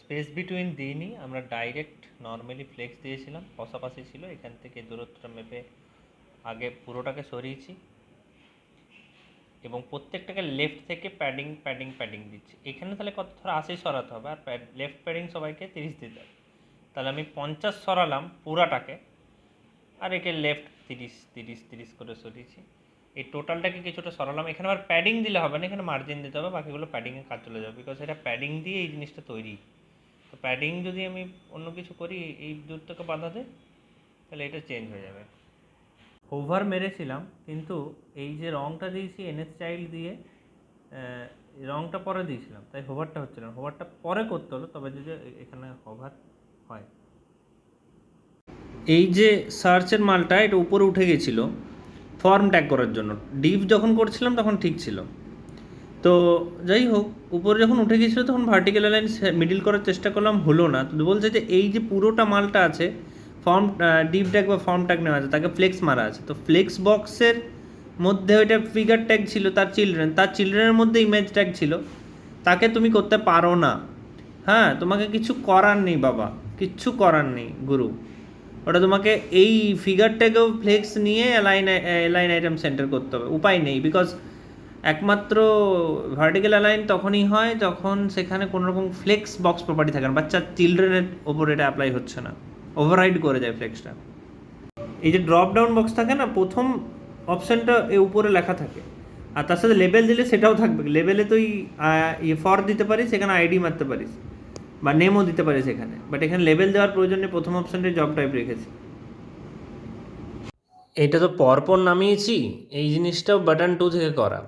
Space between দিইনি, আমরা direct normally flakes দিয়েছিলাম, পাশাপাশি ছিল, এখান থেকে দূরত্বটা মেপে আগে পুরোটাকে সরিয়েছি এবং প্রত্যেকটাকে লেফট থেকে প্যাডিং প্যাডিং প্যাডিং দিচ্ছি। এখানে তাহলে কত, ধরো 80 সরাতে হবে, আর লেফট প্যাডিং সবাইকে 30 দিতে হবে। তাহলে আমি 50 সরালাম পুরাটাকে, আর একে লেফট 30 30 30 করে সরিয়েছি। এই টোটালটাকে কিছুটা সরালাম। এখানে আবার প্যাডিং দিলে হবে না, এখানে মার্জিন দিতে হবে, বাকিগুলো প্যাডিংয়ে কাজ চলে যাবে, বিকজ এটা প্যাডিং দিয়ে এই জিনিসটা তৈরি। তো প্যাডিং যদি আমি অন্য কিছু করি এই দূরত্বকে বাধা দেয়, তাহলে এটা চেঞ্জ হয়ে যাবে। ওভার মেরেছিলাম, কিন্তু এই যে রংটা দিয়েছি এনএস চাইল্ড দিয়ে, রংটা পরে দিয়েছিলাম, তাই হোভারটা হচ্ছিল না। হোভারটা পরে করতে হলো, তবে যদি এখানে হোভার হয়। এই যে সার্চের মালটা এটা উপরে উঠে গেছিলো ফর্ম ট্যাগ করার জন্য, ডিপ যখন করছিলাম তখন ঠিক ছিল। তো যাই হোক, উপরে যখন উঠে গেছিলো তখন ভার্টিক্যাল লাইন মিডিল করার চেষ্টা করলাম, হলো না। তো বলছে যে এই যে পুরোটা মালটা আছে ফর্ম ডিপ ট্যাগ বা ফর্ম ট্যাগ নেওয়া আছে, তাকে ফ্লেক্স মারা আছে। তো ফ্লেক্স বক্সের মধ্যে ওইটা ফিগার ট্যাগ ছিল, তার চিলড্রেনের মধ্যে ইমেজ ট্যাগ ছিল, তাকে তুমি করতে পারো না। হ্যাঁ, তোমাকে কিছু করার নেই বাবা, কিচ্ছু করার নেই গুরু। ওটা তোমাকে এই ফিগারটাকেও ফ্লেক্স নিয়ে অ্যালাইন আইটেম সেন্টার করতে হবে, উপায় নেই। বিকজ একমাত্র ভার্টিক্যাল অ্যালাইন তখনই হয় যখন সেখানে কোনো রকম ফ্লেক্স বক্স প্রপার্টি থাকে না, বাচ্চার চিলড্রেনের ওপর এটা অ্যাপ্লাই হচ্ছে না, ওভাররাইড করে যায় ফ্লেক্সটা। এই যে ড্রপ ডাউন বক্স থাকে না, প্রথম অপশানটা এ উপরে লেখা থাকে, আর তার সাথে লেবেল দিলে সেটাও থাকবে। লেবেলে তুই ফর দিতে পারিস, এখানে আইডি মারতে পারিস, বা নেমও দিতে পারিস এখানে, বাট এখানে লেবেল দেওয়ার প্রয়োজন নেই। প্রথম অপশানটি জব টাইপ রেখেছি। এটা তো পরপর নামিয়েছি, এই জিনিসটাও বাটন 2 থেকে করা।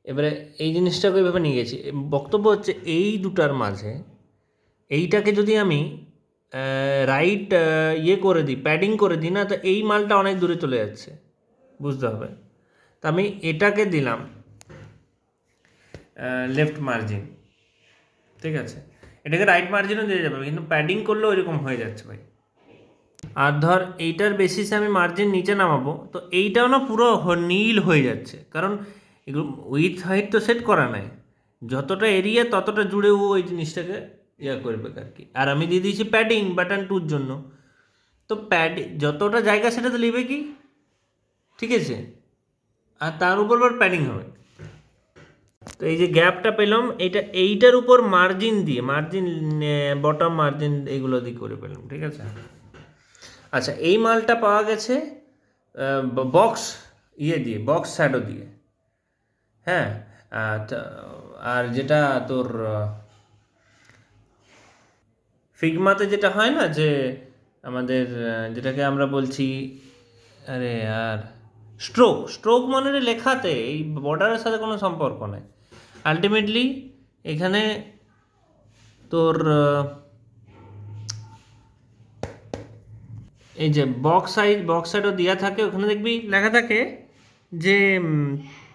এবারে এই জিনিসটাকে এভাবে নিয়ে গেছি। বক্তব্য হচ্ছে এই দুটার মাঝে এইটাকে যদি আমি রাইট ইয়ে করে দিই, প্যাডিং করে দিই না, তো এই মালটা অনেক দূরে চলে যাচ্ছে, বুঝতে হবে। তা আমি এটাকে দিলাম লেফট মার্জিন, ঠিক আছে। এটাকে রাইট মার্জিনও দিয়ে যাবে, কিন্তু প্যাডিং করলেও এরকম হয়ে যাচ্ছে ভাই। আর ধর এইটার বেসিসে আমি মার্জিন নিচে নামাবো, তো এইটাও না পুরো নীল হয়ে যাচ্ছে, কারণ এগুলো উইথ হাইট তো সেট করা নাই। যতটা এরিয়া ততটা জুড়ে ও ওই জিনিসটাকে ইয়া করবে আর কি। আর আমি দিয়ে দিয়েছি প্যাডিং বাটন 2-র জন্য, তো যতটা জায়গা সেটা তো নেবে কি, ঠিক আছে, আর তার উপর আবার প্যাডিং হবে। তো এই যে গ্যাপটা পেলাম, এইটার উপর মার্জিন দিয়ে, বটম মার্জিন এগুলো দিয়ে করে পেলাম, ঠিক আছে। আচ্ছা, এই মালটা পাওয়া গেছে বক্স দিয়ে, বক্স শ্যাডো দিয়ে। হ্যাঁ, আর যেটা তোর ফিগমাতে যেটা হয় না, যে আমাদের যেটাকে আমরা বলছি, আরে আর স্ট্রোক মানে লেখাতে এই বর্ডারের সাথে কোনো সম্পর্ক নেই। আলটিমেটলি এখানে তোর এই যে বক্স সাইডও দেওয়া থাকে, ওখানে দেখবি লেখা থাকে যে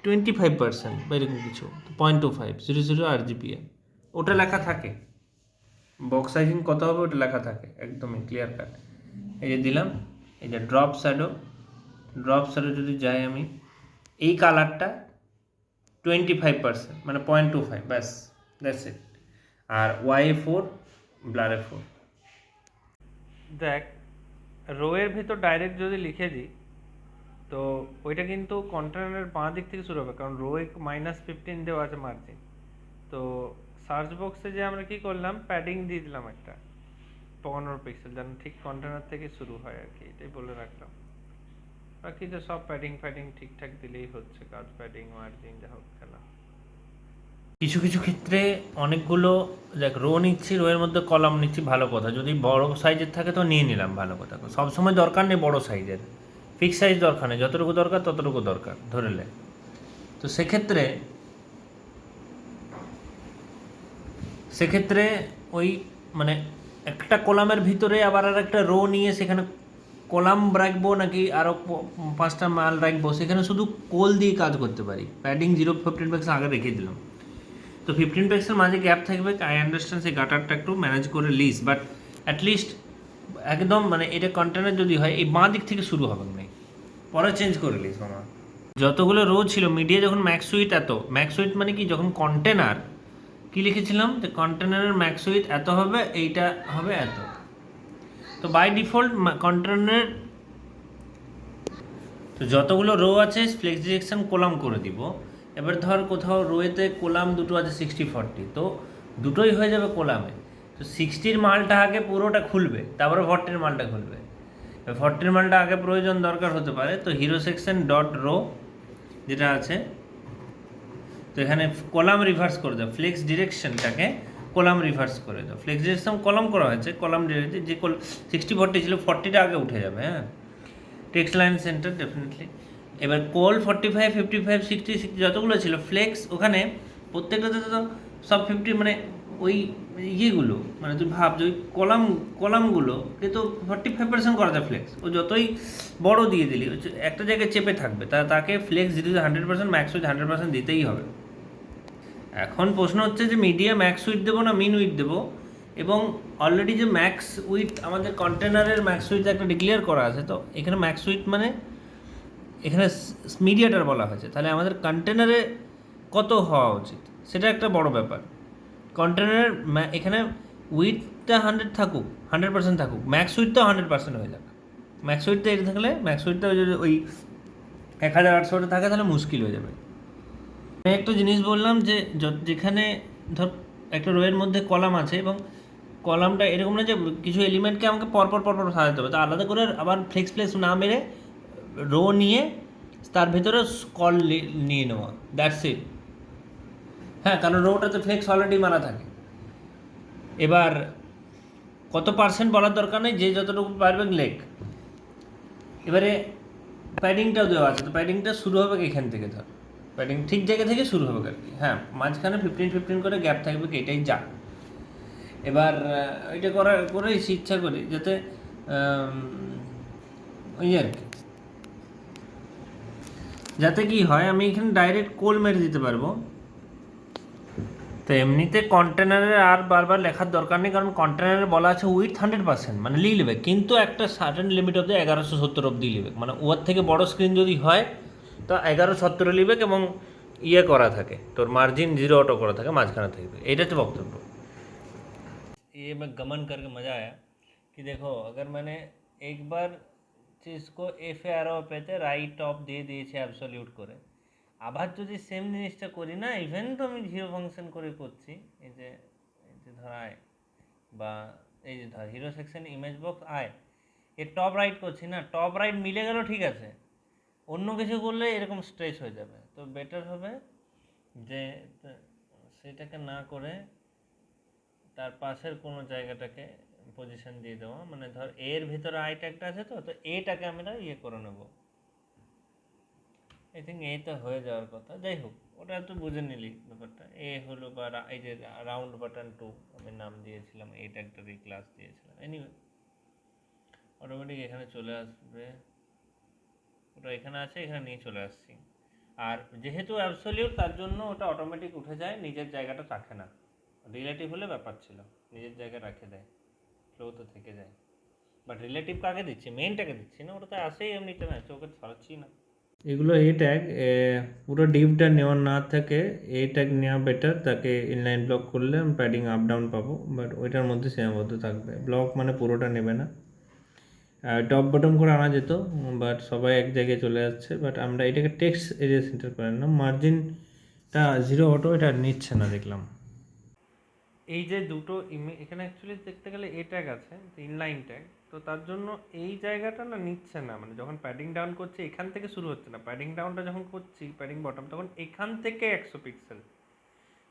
25% বা এরকম কিছু, 0.25 00 RGPM, ওটা লেখা থাকে। বক্স সাইজিং কত হবে ওটা লেখা থাকে, একদমই ক্লিয়ার কাট। এই যে দিলাম, এই যে ড্রপ শ্যাডো যদি যাই আমি, এই কালারটা 25%, মানে 0.25, ব্যাস, দ্যাটস ইট। R Y4 ব্লারে 4। দেখ, রোয়ের ভেতর ডাইরেক্ট যদি লিখে দিই, তো ওইটা কিন্তু কন্টেনারের বাঁ দিক থেকে শুরু হবে, কারণ রোয়ে -15 দেওয়া আছে মার্জিন। তো সার্চ বক্সে যে আমরা কি করলাম, প্যাডিং দিয়ে দিলাম একটা 15 পিক্সেল, যেন ঠিক কন্টেনার থেকে শুরু হয় আর কি, এটাই বলে রাখলাম। বাকি তো সব প্যাডিং ঠিকঠাক দিলেই হচ্ছে কাজ, প্যাডিং মার্জিন যা হোক খেলা। কিছু কিছু ক্ষেত্রে অনেকগুলো দেখ রো নিচ্ছি, রোয়ের মধ্যে কলাম নিচ্ছি, ভালো কথা। যদি বড় সাইজের থাকে তো নিয়ে নিলাম, ভালো কথা। সবসময় দরকার নেই বড় সাইজের, ফিক্স সাইজ দরকার নেই, যতটুকু দরকার ততটুকু দরকার ধরে নে। তো সেক্ষেত্রে ওই মানে একটা কলামের ভিতরে আবার আর একটা রো নিয়ে সেখানে কলাম রাখবো নাকি আরও 5টা মাল রাখবো, সেখানে শুধু কোল দিয়ে কাজ করতে পারি। প্যাডিং 0.15 পিক্সেল আগে রেখে দিলাম, তো 15 পিক্সেল মাঝে গ্যাপ থাকবে। আই আন্ডারস্ট্যান্ড সেই গাটারটা একটু ম্যানেজ করে লিস, বাট অ্যাটলিস্ট একদম মানে এটা কন্টেনার যদি হয় এই বাঁ দিক থেকে শুরু হবে না, পরে চেঞ্জ করে লিস মামা। যতগুলো রো ছিল মিডিয়া যখন ম্যাক্স সুইট মানে কি, যখন কন্টেনার কি লিখেছিলাম যে কন্টেনারের ম্যাক্স উইথ এত হবে, এইটা হবে এত। তো বাই ডিফল্ট কন্টেনারের তো যতগুলো রো আছে ফ্লেক্স ডিরেকশন কোলাম করে দিব। এবার ধর কোথাও রোয়েতে কোলাম দুটো আছে 60-40, তো দুটোই হয়ে যাবে কোলামে। তো 60-র মালটা আগে পুরোটা খুলবে, তারপরে 40-র মালটা খুলবে। 40-র মালটা আগে প্রয়োজন দরকার হতে পারে, তো হিরো সেকশন ডট রো যেটা আছে, তো এখানে কলাম রিভার্স করে দাও, ফ্লেক্স ডিরেকশনটাকে কলাম রিভার্স করে দাও। ফ্লেক্স ডিরেকশন কলাম করা হয়েছে, কলাম ডিরেকশন যে 60-40 ছিল 40টা আগে উঠে যাবে। হ্যাঁ, টেক্সট লাইন সেন্টার ডেফিনেটলি। এবার কোল 45, 55, 60 যতগুলো ছিল ফ্লেক্স, ওখানে প্রত্যেকটাতে তো সব 50 মানে ওই ইয়েগুলো, মানে তুই ভাব যে ওই কলামগুলো কিন্তু 45% করা যায় ফ্লেক্স। ও যতই বড় দিয়ে দিলি একটা জায়গায় চেপে থাকবে, তাকে ফ্লেক্স দিতে 100%, ম্যাক্স উইথ 100% দিতেই হবে। এখন প্রশ্ন হচ্ছে যে মিডিয়া ম্যাক্স উইথ দেবো না মিন উইথ দেবো, এবং অলরেডি যে ম্যাক্স উইথ আমাদের কন্টেনারের ম্যাক্স উইথ একটা ডিক্লেয়ার করা আছে, তো এখানে ম্যাক্স উইথ মানে এখানে মিডিয়াটার বলা হয়েছে, তাহলে আমাদের কন্টেনারে কত হওয়া উচিত সেটা একটা বড় ব্যাপার। কন্টেনারের এখানে উইথটা 100 থাকুক, 100% থাকুক, ম্যাক্স উইথটাও 100% হয়ে যাবে। ম্যাক্স উইথটা এটা থাকলে ম্যাক্স উইথটা যদি ওই 1800 থাকে তাহলে মুশকিল হয়ে যাবে। আমি একটা জিনিস বললাম যে যেখানে ধর একটা রোয়ের মধ্যে কলাম আছে, এবং কলামটা এরকম না যে কিছু এলিমেন্টকে আমাকে পরপর পরপর সাজাতে হবে, তো আলাদা করে আবার ফ্লেক্স ফ্লেক্স না মেরে রো নিয়ে তার ভেতরে কল নিয়ে নেওয়া, দ্যাটস ইট। হ্যাঁ, কারণ রোটাতে ফ্লেক্স অলরেডি মারা থাকে। এবার কত পার্সেন্ট বলার দরকার নেই, যে যতটুকু পারবেন লেখ। এবারে প্যাডিংটাও দেওয়া আছে, তো প্যাডিংটা শুরু হবে এখান থেকে, ধর প্যাডিং ঠিক জায়গা থেকে শুরু হবে আর কি। হ্যাঁ, মাঝখানে 15-15 করে গ্যাপ থাকবে, কি এটাই যা। এবার এটা করেই ইচ্ছা করি যাতে ওই আর কি, যাতে কি হয় আমি এখানে ডাইরেক্ট কোল মেরে দিতে পারবো। তো এমনিতে কন্টেনারে আর বারবার লেখার দরকার নেই, কারণ কন্টেনারে বলা আছে উইথ 100%, মানে লিয়ে নেবে, কিন্তু একটা সার্টেন লিমিট অব্দি 1170 অব্দি লিবে, মানে ওর থেকে বড় স্ক্রিন যদি হয় তো 1170 লিবে, এবং ইয়ে করা থাকে তোর মার্জিন 0 অটো করা থাকে, মাঝখানে থাকবে। এটা হচ্ছে বক্তব্য। ये मैं गमन करके मज़ा आया कि देखो अगर मैंने एक बार चीज़ को এফ এ আরও পেতে রাইট অফ দিয়ে দিয়েছি অ্যাবসলিউট করে, আবার যদি সেম জিনিসটা করি না, ইভেন তো আমি জিরো ফাংশন করে করছি, এই যে ধর আয়, বা এই যে ধর হিরো সেকশন ইমেজ বক্স আয়, এর টপ রাইট করছি না, টপ রাইট মিলে গেল ঠিক আছে, অন্য কিছু করলে এরকম স্ট্রেচ হয়ে যাবে। তো বেটার হবে যে সেটাকে না করে তার পাশের কোনো জায়গাটাকে পজিশন দিয়ে দেওয়া, মানে ধর এর ভিতরে আই ট্যাগটা আছে, তো তো এটাকে আমরা ইয়ে করে নেব। আই থিঙ্ক এটা হয়ে যাওয়ার কথা, যাই হোক ওটা তো বুঝে নিলি ব্যাপারটা। এ হলো বা এই যে রাউন্ড বাটন 2 আমি নাম দিয়েছিলাম, এই ট্যাগটারই ক্লাস দিয়েছিলাম। এনিওয়ে অটোমেটিক এখানে চলে আসবে, ওটা এখানে আছে, এখানে নিয়ে চলে আসছি। আর যেহেতু অ্যাবসলিউট তার জন্য ওটা অটোমেটিক উঠে যায়, নিজের জায়গাটা রাখে না। রিলেটিভ হলে ব্যাপার ছিল, নিজের জায়গায় রাখে দেয়, ফ্লো তো থেকে যায়। বাট রিলেটিভ কাকে দিচ্ছি, মেইনটাকে দিচ্ছি না, ওটাতে আসেই এমনিতে না, চোখে ছড়াচ্ছি না। এগুলো এ ট্যাগ পুরো ডিপটা নেওয়ার না থাকে, এ ট্যাগ নেওয়া বেটার, তাকে ইনলাইন ব্লক করলে প্যাডিং আপ ডাউন পাবো, বাট ওইটার মধ্যে সীমাবদ্ধ থাকবে, ব্লক মানে পুরোটা নেবে না। টপ বটম করে আনা যেত, বাট সবাই এক জায়গায় চলে যাচ্ছে, বাট আমরা এটাকে টেক্সট এরিয়া সেন্টার করে নিলাম। মার্জিনটা 0 অটো এটা নিচ্ছে না দেখলাম। এই যে দুটো এখানে অ্যাকচুয়ালি দেখতে গেলে এ ট্যাগ আছে, ইনলাইন ট্যাগ, তো তার জন্য এই জায়গাটা না নিচ্ছে না, মানে যখন প্যাডিং ডাউন করছে এখান থেকে শুরু হচ্ছে না, প্যাডিং ডাউনটা যখন করছি প্যাডিং বটম, তখন এখান থেকে 100 পিক্সেল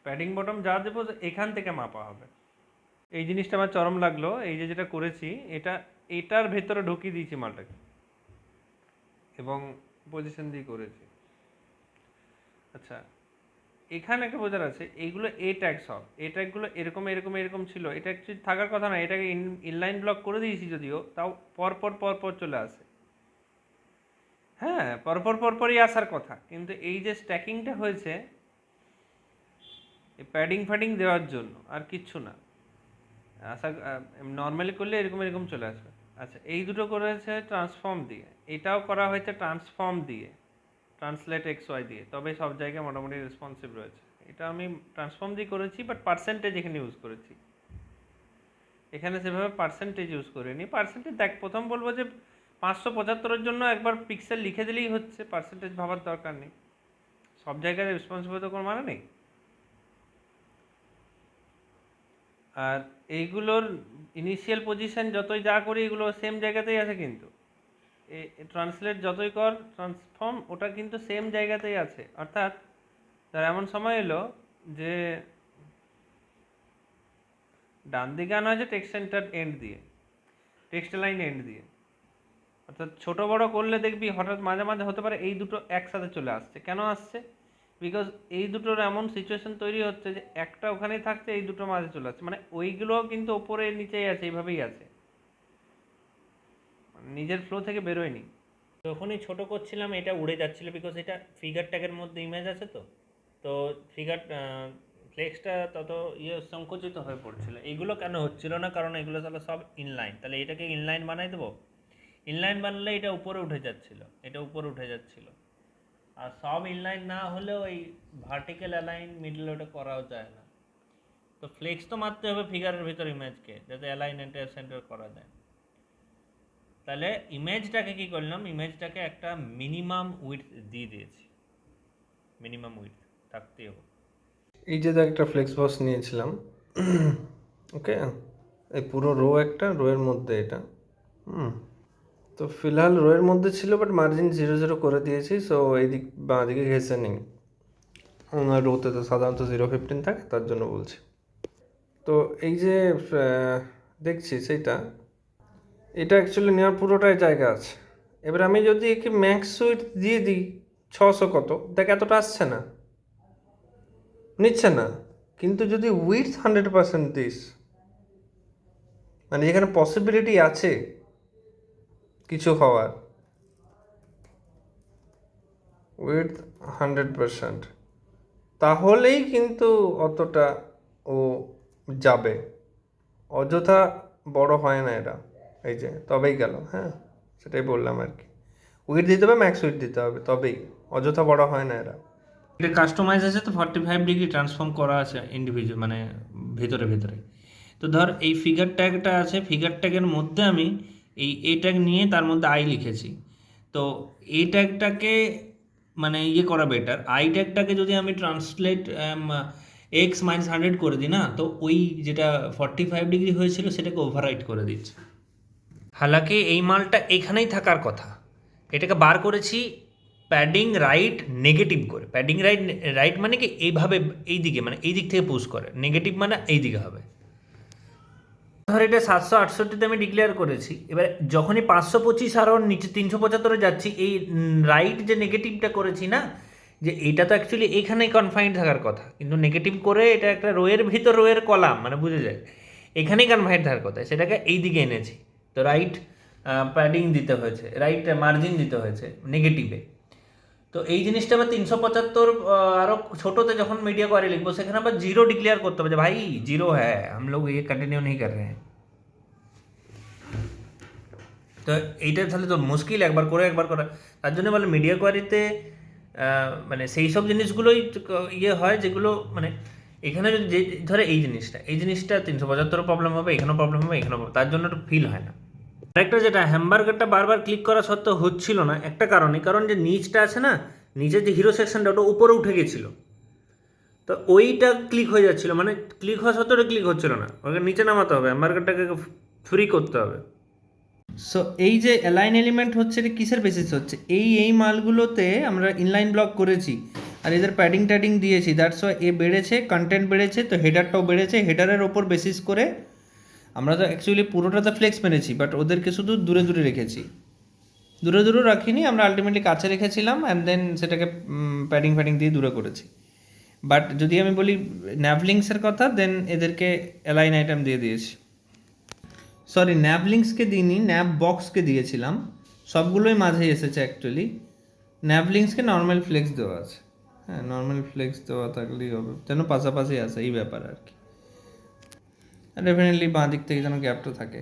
প্যাডিং বটম যা দেবো এখান থেকে মাপা হবে। এই জিনিসটা আমার চরম লাগলো, এই যে যেটা করেছি এটার ভেতরে ঢুকিয়ে দিয়েছি মালটাকে, এবং পজিশন দিয়ে করেছি। আচ্ছা, এখানে একটা বোঝার আছে, এইগুলো এ ট্যাগ, সব এ ট্যাগগুলো এরকম এরকম এরকম ছিল, এটা অ্যাকচুয়ালি থাকার কথা না, এটাকে ইনলাইন ব্লক করে দিয়েছি যদিও, তাও পরপর পরপর চলে আসে। হ্যাঁ, পরপর পরপরই আসার কথা, কিন্তু এই যে স্ট্যাকিংটা হয়েছে এই প্যাডিং ফ্যাডিং দেওয়ার জন্য, আর কিচ্ছু না। আশা নর্মালি করলে এরকম এরকম চলে আসবে। আচ্ছা, এই দুটো করেছে ট্রান্সফর্ম দিয়ে, এটাও করা হয়েছে ট্রান্সফর্ম দিয়ে, ট্রান্সলেট এক্স ওয়াই দিয়ে, তবে সব জায়গায় মোটামুটি রেসপন্সিভ রয়েছে। এটা আমি ট্রান্সফর্ম দিয়ে করেছি, বাট পার্সেন্টেজ এখানে ইউজ করেছি। এখানে সেভাবে পার্সেন্টেজ ইউজ করিনি। পার্সেন্টেজ দেখ, প্রথম বলবো যে 575-এর জন্য একবার পিক্সেল লিখে দিলেই হচ্ছে, পার্সেন্টেজ ভাবার দরকার নেই। সব জায়গায় রেসপন্সিবল তো কোনো মানে নেই। আর এইগুলোর ইনিশিয়াল পজিশন যতই যা করি এগুলো সেম জায়গাতেই আছে, কিন্তু ট্রান্সলেট যতই কর, ট্রান্সফর্ম ওটা কিন্তু সেম জায়গাতেই আছে। অর্থাৎ তার এমন সময় এলো যে ডান দিকে আনা হয়েছে টেক্সট সেন্টার এন্ড দিয়ে, টেক্সট লাইন এন্ড দিয়ে। অর্থাৎ ছোটো বড়ো করলে দেখবি হঠাৎ মাঝে মাঝে হতে পারে এই দুটো একসাথে চলে আসছে। কেন আসছে? বিকজ এই দুটোর এমন সিচুয়েশন তৈরি হচ্ছে যে একটা ওখানেই থাকছে, এই দুটো মাঝে চলে আসছে, মানে ওইগুলোও কিন্তু ওপরে নিচেই আছে, এইভাবেই আছে, নিজের ফ্লো থেকে বেরোয়নি। যখনই ছোট করছিলাম এটা উড়ে যাচ্ছিলো, বিকজ এটা ফিগার ট্যাগের মধ্যে ইমেজ আছে, তো ফিগার ফ্লেক্সটা তত সংকুচিত হয়ে পড়ছিল। এইগুলো কেন হচ্ছিল না? কারণ এগুলো তাহলে সব ইনলাইন, তাহলে এটাকে ইনলাইন বানাই দেবো। ইনলাইন বানালে এটা উপরে উঠে যাচ্ছিল, এটা উপরে উঠে যাচ্ছিল। আর সব ইনলাইন না হলেও এই ভার্টিক্যাল অ্যালাইন মিডল ওটা করাও যায় না। তো ফ্লেক্স তো মারতে হবে ফিগারের ভিতর ইমেজকে, যাতে অ্যালাইন এন্টার সেন্টার করা যায়। তাহলে ইমেজটাকে কি করলাম, ইমেজটাকে একটা মিনিমাম উইডথ দিয়ে দিয়েছি, মিনিমাম উইডথ থাকতেই হবে। এই যে একটা ফ্লেক্স বক্স নিয়েছিলাম, ওকে, এই পুরো রো একটা, রোয়ের মধ্যে এটা, তো ফিলহাল রোয়ের মধ্যে ছিল, বাট মার্জিন 0 0 করে দিয়েছি। সো এই দিক বাঁ দিকে ঘেসে নেই, রোতে তো সাধারণত 0.15 থাকে, তার জন্য বলছি। তো এই যে দেখছি সেইটা, এটা অ্যাকচুয়ালি নেওয়ার পুরোটাই জায়গা আছে। এবার আমি যদি একে ম্যাক্স উইথ দিয়ে দিই 600 কত, দেখ এতটা আসছে না, নিচ্ছে না। কিন্তু যদি উইথ 100% দিস, মানে যেখানে পসিবিলিটি আছে কিছু হওয়ার, উইথ 100%, তাহলেই কিন্তু অতটা ও যাবে। অযথা বড় হয় না এটা, এই যে তবেই গেল। হ্যাঁ, সেটাই বললাম আর কি, উইথ দিতে হবে, ম্যাক্স উইথ দিতে হবে, তবেই। অযথা বড় হয় না এরা। এটা কাস্টমাইজ আছে, তো 45 ডিগ্রি ট্রান্সফর্ম করা আছে ইন্ডিভিজুয়াল, মানে ভেতরে ভেতরে। তো ধর এই ফিগার ট্যাগটা আছে, ফিগার ট্যাগের মধ্যে আমি এই ট্যাগ নিয়ে তার মধ্যে আই লিখেছি। তো এই ট্যাগটাকে মানে করা বেটার। আই ট্যাগটাকে যদি আমি ট্রান্সলেট এক্স -100 করে দিই না, তো ওই যেটা 45 ডিগ্রি হয়েছিল সেটাকে ওভাররাইট করে দিচ্ছে। হালাকি এই মালটা এখানেই থাকার কথা, এটাকে বার করেছি প্যাডিং রাইট নেগেটিভ করে। প্যাডিং রাইট রাইট মানে কি এইভাবে, এই দিকে, মানে এই দিক থেকে পুশ করে, নেগেটিভ মানে এই দিকে হবে। ধর এটা 768-তে আমি ডিক্লেয়ার করেছি, এবার যখনই 525 আরও নিচে 375-এ যাচ্ছি, এই রাইট যে নেগেটিভটা করেছি না, যে এটা তো অ্যাকচুয়ালি এখানেই কনফাইন্ড থাকার কথা, কিন্তু নেগেটিভ করে এটা একটা রোয়ের ভিতর রোয়ের কলাম, মানে বুঝে যায় এখানেই কনফাইন্ড থাকার কথা, সেটাকে এই দিকে এনেছি। তো রাইট প্যাডিং দিতে হয়েছে, রাইট মার্জিন দিতে হয়েছে নেগেটিভে। তো এই জিনিসটা আবার 375 আরও ছোটোতে যখন मीडिया কোয়ারি লিখবো, সেখানে আবার 0 ডিক্লেয়ার করতে হবে যে ভাই 0 হ্যাঁ, हम लोग ये कंटिन्यू नहीं कर रहे हैं। তো এইটা তাহলে তো মুশকিল একবার করে একবার করা। তার জন্য বলে मीडिया কোয়ারিতে মানে সেই সব জিনিসগুলোই হয় যেগুলো মানে এখানে যদি ধরে এই জিনিসটা 375 প্রবলেম হবে, এখানেও প্রবলেম হবে, এখানেও, তার জন্য একটু ফিল হয় না। আরেকটা যেটা হ্যামবার্গারটা বারবার ক্লিক করা সত্ত্বেও হচ্ছিল না, একটা কারণ যে নিচটা আছে না, নিচের যে হিরো সেকশনটা ওটা উপরে উঠে গেছিলো, তো ওইটা ক্লিক হয়ে যাচ্ছিলো, মানে ক্লিক হওয়া সত্ত্বেও ক্লিক হচ্ছিল না, ওকে নিচে নামাতে হবে, হ্যামবার্গারটাকে ফ্রি করতে হবে। সো এই যে অ্যালাইন এলিমেন্ট হচ্ছে, এটা কিসের বেসিস হচ্ছে, এই মালগুলোতে আমরা ইনলাইন ব্লক করেছি আর এদের প্যাডিং ট্যাডিং দিয়েছি, দ্যাটস ওয়াই এ বেড়েছে, কন্টেন্ট বেড়েছে, তো হেডারটাও বেড়েছে। হেডারের ওপর বেসিস করে আমরা তো অ্যাকচুয়ালি পুরোটাতে ফ্লেক্স মেরেছি, বাট ওদেরকে শুধু দূরে দূরে রেখেছি, দূরে দূরে রাখিনি আমরা, আলটিমেটলি কাছে রেখেছিলাম, অ্যান্ড দেন সেটাকে প্যাডিং ফ্যাডিং দিয়ে দূরে করেছি। বাট যদি আমি বলি ন্যাভলিংসের কথা, দেন এদেরকে অ্যালাইন আইটেম দিয়ে দিয়েছি। সরি, ন্যাভলিংসকে দিইনি, ন্যাভ বক্সকে দিয়েছিলাম, সবগুলোই মাঝেই এসেছে অ্যাকচুয়ালি। ন্যাভলিংসকে নর্মাল ফ্লেক্স দেওয়া আছে, হ্যাঁ, নর্মাল ফ্লেক্স দেওয়া থাকলেই হবে, যেন পাশাপাশি আসে, এই ব্যাপার আর কি। ডেফিনেটলি বাঁ দিক থেকে যেন গ্যাপটা থাকে।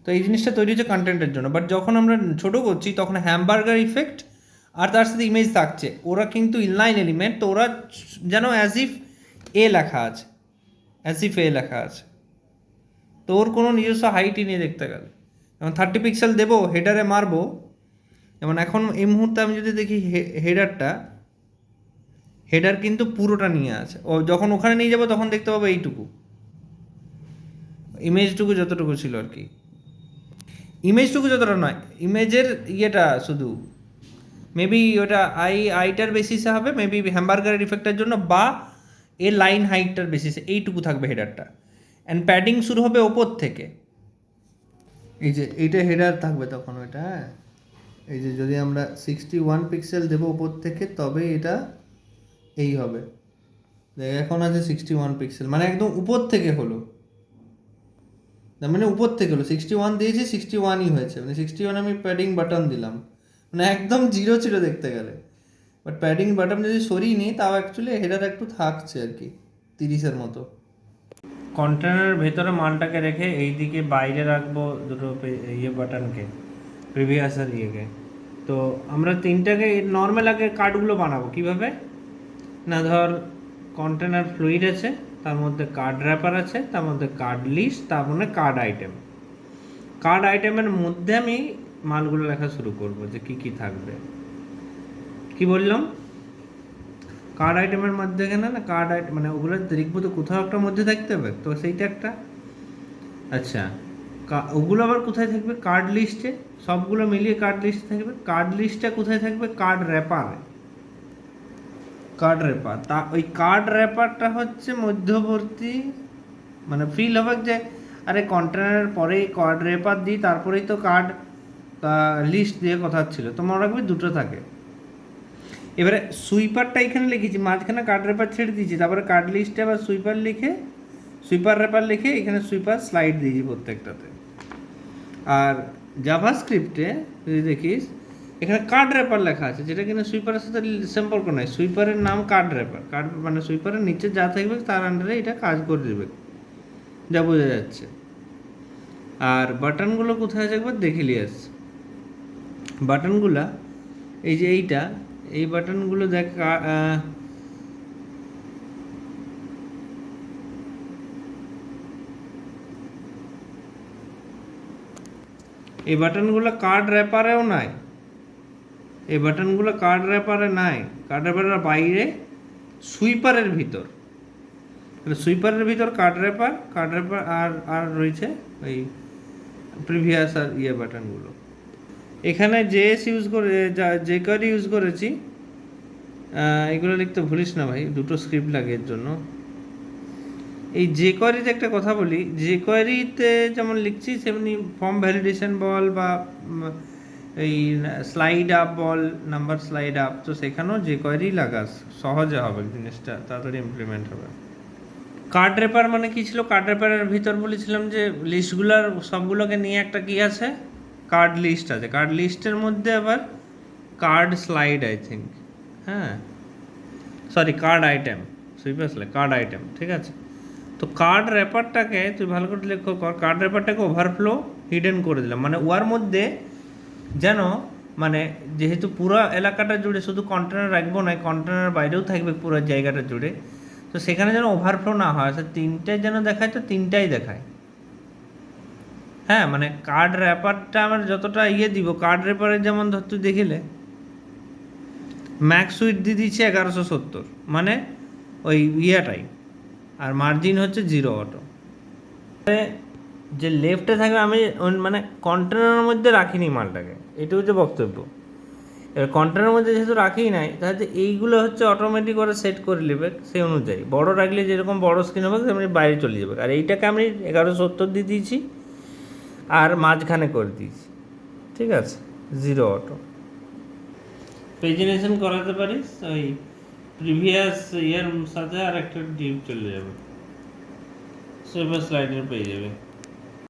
তো এই জিনিসটা তৈরি হচ্ছে কন্টেন্টের জন্য, বাট যখন আমরা ছোটো করছি তখন হ্যামবার্গার ইফেক্ট আর তার সাথে ইমেজ থাকছে, ওরা কিন্তু ইনলাইন এলিমেন্ট, তো ওরা যেন অ্যাজ ইফ এ লেখা আছে, অ্যাসিফ এ লেখা আছে, তো ওর কোনো নিজস্ব হাইটই নিয়ে দেখতে গেলে। যেমন 30 পিক্সেল দেবো, হেডারে মারবো, যেমন এখন এই মুহূর্তে আমি যদি দেখি হেডারটা, হেডার কিন্তু পুরোটা নিয়ে আছে। ও যখন ওখানে নিয়ে যাবো তখন দেখতে পাবো এইটুকু, ইমেজটুকু যতটুকু ছিল আর কি, ইমেজটুকু যতটা নয়, ইমেজের ইয়েটা শুধু মেবি ওটা আইটার বেসিসে হবে, মেবি হ্যামবার্গারের ইফেক্টের জন্য, বা এ লাইন হাইটটার বেসিসে এইটুকু থাকবে হেডারটা। অ্যান্ড প্যাডিং শুরু হবে ওপর থেকে, এই যে এইটা হেডার থাকবে তখন ওইটা, হ্যাঁ এই যে যদি আমরা 61 পিক্সেল দেবো ওপর থেকে তবে এটা এই হবে। এখন আছে 61 পিক্সেল, মানে একদম উপর থেকে হলো, তার মানে উপর থেকে হলো 61 দিয়েছি, 61ই হয়েছে, মানে 61 আমি প্যাডিং বাটন দিলাম, মানে একদম জিরো ছিল দেখতে গেলে। বাট প্যাডিং বাটন যদি সরিয়ে নিই তাও অ্যাকচুয়ালি হেডার একটু থাকছে আর কি, 30-এর মতো। কন্টেনারের ভেতরে মালটাকে রেখে এইদিকে বাইরে রাখবো দুটো ইয়ে বাটনকে, প্রিভিয়াস আর ইয়েকে। তো আমরা তিনটাকে নর্মাল আগে কার্ডগুলো বানাবো কীভাবে না, ধর কন্টেনার ফ্লুইড আছে, তার মধ্যে কার্ড র্যাপার আছে, তার মধ্যে কার্ড লিস্ট, তার মধ্যে কার্ড আইটেম। কার্ড আইটেমের মধ্যে আমি মালগুলো লেখা শুরু করব যে কি কি থাকবে। কি বললাম, কার্ড আইটেমের মধ্যে কেন না, কার্ড আইটেম মানে ওগুলো লিখবো তো কোথাও একটা মধ্যে থাকতে হবে, তো সেইটা একটা। আচ্ছা, ওগুলো আবার কোথায় থাকবে, কার্ড লিস্টে, সবগুলো মিলিয়ে কার্ড লিস্ট থাকবে। কার্ড লিস্টটা কোথায় থাকবে, কার্ড র্যাপারে, কার্ড র্যাপার। তা ওই কার্ড র্যাপারটা হচ্ছে মধ্যবর্তী, মানে ফিল হবে যে আরে কন্টেনারের পরেই কার্ড র্যাপার দিই, তারপরেই তো কার্ড লিস্ট দিয়ে কথা ছিল, তো মনে রাখবে দুটো থাকে। এবারে সুইপারটা এখানে লিখেছি, মাঝখানে কার্ড র্যাপার ছেড়ে দিয়েছি, তারপরে কার্ড লিস্টে আবার সুইপার লিখে, সুইপার র্যাপার লিখে এখানে সুইপার স্লাইড দিয়েছি প্রত্যেকটাতে। আর জাভাস্ক্রিপ্টে যদি দেখিস এখানে কার্ড র্যাপার লেখা আছে, যেটা কিনা সুইপারের সাথে সম্পর্ক নয়, সুইপারের নাম কার্ড র্যাপার, কার্ড মানে সুইপারের নিচে যা থাকবে তার আন্ডারে এটা কাজ করে দেবে, যা বোঝা যাচ্ছে। আর বাটনগুলো কোথায় থাকবে দেখে লিয়াস, বাটনগুলা এই যে এইটা, এই বাটনগুলো দেখ, এই বাটনগুলো কার্ড র্যাপারেও নাই, এই বাটনগুলো কার্ড র্যাপারে নাই, কার্ড র্যাপারের বাইরে সুইপারের ভিতর, সুইপারের ভিতর কার্ড র্যাপার, কার্ড র্যাপার আর রয়েছে ওই প্রিভিয়াস আর ইয়ে বাটনগুলো। এখানে জেএস ইউজ করে, যে কোয়ারি ইউজ করেছি, এগুলো লিখতে ভুলিস না ভাই, দুটো স্ক্রিপ্ট লাগে এর জন্য। এই যে কোয়ারিতে একটা কথা বলি, যে কোয়ারিতে যেমন লিখছি সেমনি ফর্ম ভ্যালিডেশন বল বা এই স্লাইড আপ বল, নাম্বার স্লাইড আপ, তো সেখানেও যে কোয়ারি লাগাস, সহজে হবে জিনিসটা, তাড়াতাড়ি ইমপ্লিমেন্ট হবে। কার্ড র্যাপার মানে কি ছিল, কার্ড র্যাপারের ভিতর বলেছিলাম যে লিস্টগুলোর সবগুলোকে নিয়ে একটা কি আছে, কার্ড লিস্ট আছে, কার্ড লিস্টের মধ্যে আবার কার্ড স্লাইড আই থিঙ্ক, হ্যাঁ sorry card item, sweeper slide card item, ঠিক আছে। তো কার্ড র্যাপারটাকে তুই ভালো করে লক্ষ্য কর, কার্ড র্যাপারটাকে ওভারফ্লো হিডেন করে দিলাম, মানে ওয়ার মধ্যে যেন, মানে যেহেতু পুরো এলাকাটা জুড়ে শুধু কন্টেনার রাখবো না, কন্টেনার বাইরেও থাকবে পুরো জায়গাটা জুড়ে, তো সেখানে যেন ওভারফ্লো না হয়, সে তিনটাই যেন দেখায়, তো তিনটাই দেখায়। হ্যাঁ মানে কার্ড র্যাপারটা আমার যতটা ইয়ে দিব, কার্ড র্যাপারের যেমন ধর তুই দেখিলে ম্যাক্স উইথ দিয়ে দিচ্ছে 1170, মানে ওই ইয়েটাই, আর মার্জিন হচ্ছে 0 অটো। যে লেফটে থাকবে আমি মানে কন্টেনারের মধ্যে রাখিনি মালটাকে, এটা হচ্ছে বক্তব্য। এবার কন্টেনারের মধ্যে যেহেতু রাখেই নাই, তাহলে এইগুলো হচ্ছে অটোমেটিক করে সেট করে নেবে সেই অনুযায়ী, বড় রাখলে যেরকম বড় স্ক্রিন হবে তেমনি বাইরে চলে যাবে। আর এইটাকে আমি 1170 দিয়ে দিয়েছি আর মাঝখানে করে দিয়েছি, ঠিক আছে, 0 অটো। পেজিনেশন করাতে পারিস, ওই প্রিভিয়াস ইয়ার সাথে আর একটা ডিপ চলে যাবে, সুইপার স্লাইডার পেয়ে যাবে।